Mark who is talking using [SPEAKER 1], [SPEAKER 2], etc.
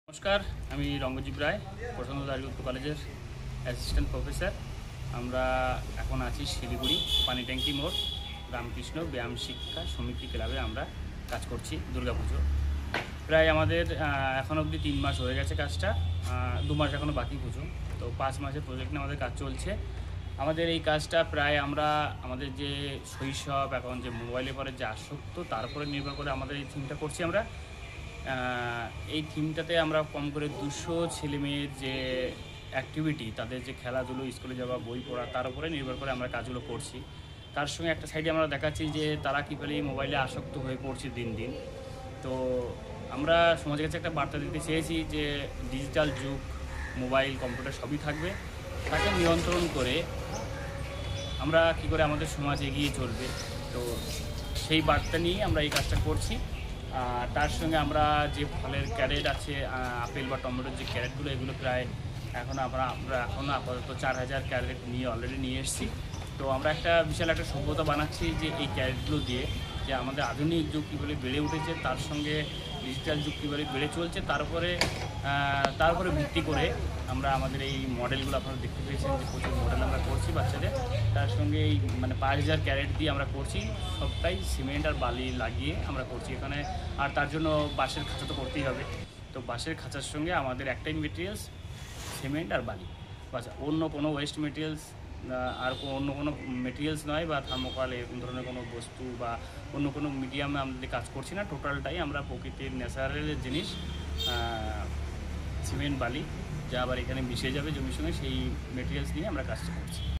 [SPEAKER 1] নমস্কার, আমি রঙ্গজিৎ রায়, প্রশান্ত দাশগুপ্ত কলেজের অ্যাসিস্ট্যান্ট প্রফেসর। আমরা এখন আছি শিলিগুড়ি পানি ট্যাঙ্কি মোড় রামকৃষ্ণ ব্যায়াম শিক্ষা সমিতি ক্লাবে আমরা কাজ করছি দুর্গাপুজো। প্রায় আমাদের এখন অবধি 3 মাস হয়ে গেছে কাজটা, 2 মাস এখনও বাকি পুজো। তো 5 মাসের প্রজেক্ট নিয়ে আমাদের কাজ চলছে। আমাদের এই কাজটা প্রায় আমরা আমাদের যে শৈশব, এখন যে মোবাইলের পরে যে আসক্ত, তার উপরে নির্ভর করে আমাদের এই থিমটা করছি আমরা। এই থিমটাতে আমরা কম করে 200 ছেলেমেয়ের যে অ্যাক্টিভিটি, তাদের যে খেলাধুলো, স্কুলে যাওয়া, বই পড়া, তার উপরে নির্ভর করে আমরা কাজগুলো করছি। তার সঙ্গে একটা সাইডে আমরা দেখাচ্ছি যে তারা কীভাবে মোবাইলে আসক্ত হয়ে পড়ছে দিন দিন। তো আমরা সমাজের কাছে একটা বার্তা দিতে চেয়েছি যে ডিজিটাল যুগ, মোবাইল, কম্পিউটার সবই থাকবে, তাকে নিয়ন্ত্রণ করে আমরা কী করে আমাদের সমাজ এগিয়ে চলবে। তো সেই বার্তা নিয়েই আমরা এই কাজটা করছি। তার সঙ্গে আমরা যে ফলের ক্যারেট আছে, আপেল বা টমেটোর যে ক্যারেটগুলো, এগুলো প্রায় আমরা এখনও আপাতত 4000 ক্যারেট অলরেডি নিয়ে এসেছি। তো আমরা একটা বিশাল একটা সভ্যতা বানাচ্ছি যে এই ক্যারেটগুলো দিয়ে, যে আমাদের আধুনিক যুগ কীভাবে বেড়ে উঠেছে, তার সঙ্গে ডিজিটাল যুগ কীভাবে বেড়ে চলছে, তার উপরে ভিত্তি করে আমরা আমাদের এই মডেলগুলো আপনারা দেখতে পেয়েছেন যে প্রচুর মডেল আমরা করছি বাচ্চাদের। তার সঙ্গে এই 5000 ক্যারেট দিয়ে আমরা করছি, সবটাই সিমেন্ট আর বালি লাগিয়ে আমরা করছি এখানে। আর তার জন্য বাঁশের খাঁচা তো করতেই হবে। তো বাঁশের খাঁচার সঙ্গে আমাদের একটাই মেটেরিয়ালস, সিমেন্ট আর বালি। আচ্ছা, অন্য কোনো ওয়েস্ট মেটেরিয়ালস আর অন্য কোনো মেটেরিয়ালস নয়, বা থার্মোকল এরকম ধরনের কোনো বস্তু বা অন্য কোনো মিডিয়ামে আমাদের কাজ করছি না। টোটালটাই আমরা প্রকৃতির ন্যাচারাল জিনিস, সিমেন্ট বালি, যা আবার এখানে মিশে যাবে জমির সঙ্গে, সেই মেটেরিয়ালস নিয়ে আমরা কাজটা করছি।